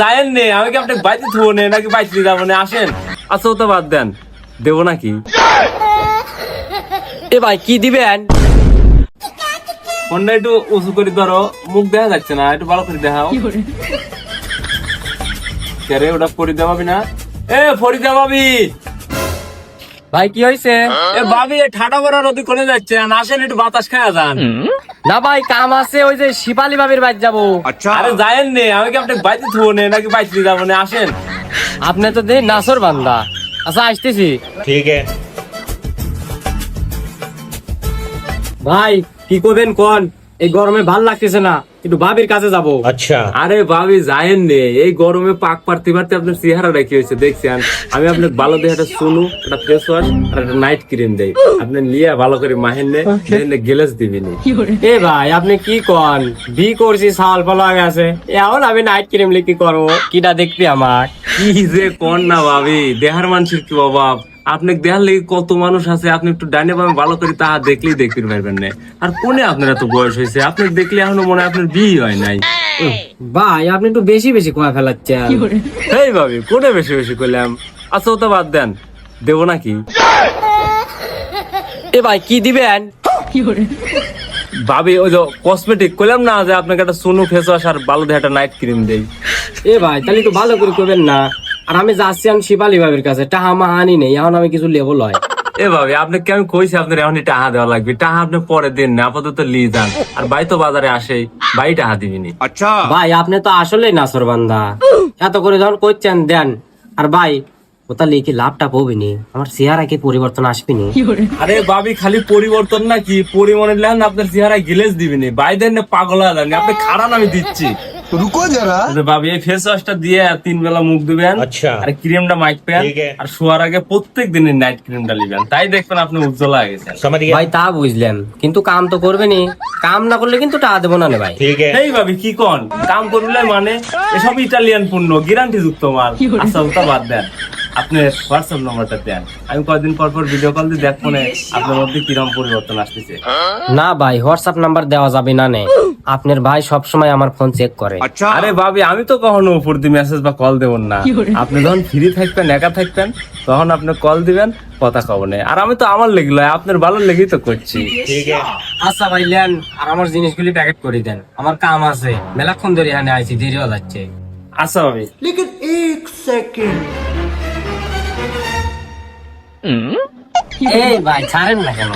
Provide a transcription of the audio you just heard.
যায়েন নে, আমি কি আপনাকে বাইতে থবো নে নাকি বাইতে যাবো না? আসেন। আচ্ছা তো বাদ দেন, দেবো নাকি? এ ভাই কি দিবেন? ফোনটা একটু উঁচু করে ধরো, মুখ দেখা যাচ্ছে না, একটু ভালো করে দেখাও। কে ওটা ফরিদা ভাবি না? এ ফরিদা ভাবি, ভাই কি হয়েছে? এ ভাবি ঠাটা বড় নদী কোনে যাচ্ছে, আসেন একটু বাতাস খায়া যান। না ভাই কাম আছে, ওই যে শিপালি ভাবির বাড়ি যাবো। আরে যায়েন নে, আমি কি আপনাকে বাইতে থবো নে নাকি বাইতে যাবো না? আসেন। আপনি তো দেই নাসর বান্দা। আচ্ছা আসতেছি। ठीक है। ভাই কি করবেন কোন? এই গরমে ভাল লাগতেছে না, একটু ভাবির কাছে যাবো। अच्छा। আরে ভাবি যায়েন নে, এই গরমে পাক পারতে পারতে আপনার চেহারাটা কি হয়েছে দেখছেন? আমি আপনাকে ভালো দেখে একটা সুনু, একটা ফেস ওয়াশ আর একটা নাইট ক্রিম দেই, আপনি নিয়ে ভালো করে মাহেন নে, গেলেস দিবিনি। এ ভাই আপনি কি কন? বি করছি সাল পালা গেছে, এখন আমি নাইট ক্রিম লিখি করবো? কিটা দেখবি আমার? কি যে কোন না ভাবি, দেহার মানুষের কি অভাব? আপনি দেহার লেগে কত মানুষ আছে, আপনি একটু ডাইনে বামে ভালো করে তাহা দেখলেই দেখতে পারবেন না। আর কোনে আপনার এত বয়স হয়েছে, আপনি দেখলে এখনো মনে হয় আপনার বিয়ে হয় নাই। ভাই আপনি একটু বেশি বেশি কমা ফেলাচ্ছেন। এই ভাবি কোনে বেশি বেশি করলাম? আচ্ছা ও তো বাদ দেন, দেবো নাকি? এ ভাই কি দিবেন? ভাবি ওই যে কসমেটিক করলাম না, যে আপনাকে একটা সোনু ফেস ওয়াশ আর ভালো দেখে একটা নাইট ক্রিম দেই। এ ভাই তাহলে একটু ভালো করে করবেন না। আর আমি যাচ্ছি আমি শিপালি ভাবির কাছে, টাহা মাহানি নেই, এখন আমি কিছু লেবো লয়। এ ভাবি আপনি কেমন কইছি আপনার এখন টাহা দেওয়া লাগবে, টাহা আপনি পরে দেন না, আপাতত লিয়ে যান। আর ভাই তো বাজারে আসেই, ভাই টাহা দিবিনি। अच्छा। ভাই আপনি তো আসলেই নাসর বান্দা, এত করে যখন করছেন দেন। আর ভাই ওটা লিখে লাভটা পাবিনি, আমার চেহারা কি পরিবর্তন আসবিনি? আরে ভাবি খালি পরিবর্তন না কি পরিমাণের লেন আপনার চেহারায় গিলেস দিবিনি, ভাই দেন না পাগল হয়ে যান, আপনি খারাপ আমি দিচ্ছি। रुको जरा। ভাবি এই ফেস ওয়াশটা দিয়ে 3 বেলা মুখ দিবেন, আচ্ছা। আর ক্রিমটা মাখবেন, ঠিক আছে। আর শোয়ার আগে প্রত্যেক দিনের নাইট ক্রিমটা নিবেন, তাই দেখবেন আপনি উজ্জ্বল হয়ে গেছেন। समझ गया। ভাই তা বুঝলাম, কিন্তু কাম তো করবেনি, কাম না করলে কিন্তু টাকা দেবো না রে ভাই। ठीक है। এই ভাবি কি কোন কাম করলে মানে এসব ইটালিয়ান পণ্য গ্যারান্টি যুক্ত মাল। আচ্ছা ওটা বাদ দেন, আপনি হোয়াটসঅ্যাপ নাম্বারটা দেন, আমি কয়েকদিন পর পর ভিডিও কল দিয়ে দেখবো না আপনার মধ্যে কিরকম পরিবর্তন আসতেছে। না ভাই হোয়াটসঅ্যাপ নাম্বার দেওয়া যাবে না নে, আপনার ভাই সব সময় আমার ফোন চেক করে। अच्छा। আরে ভাবি আমি তো কখনো উপর দিয়ে মেসেজ বা কল দেবো না, আপনি যখন ফ্রি থাকবেন একা থাকবেন তখন আপনি কল দিবেন, কথা কব না। আর আমি তো আমার লেগলো, আপনার ভালো লেগেই তো করছি। ठीक है। আচ্ছা ভাই লেন, আর আমার জিনিসগুলি প্যাকেট করে দেন, আমার কাম আছে, মেলাক্ষণ ধরে এখানে আইছি, দেরি হয়ে যাচ্ছে। আচ্ছা ভাবি। लेकिन एक सेकंड। এই ভাই ছাড়েন না কেন?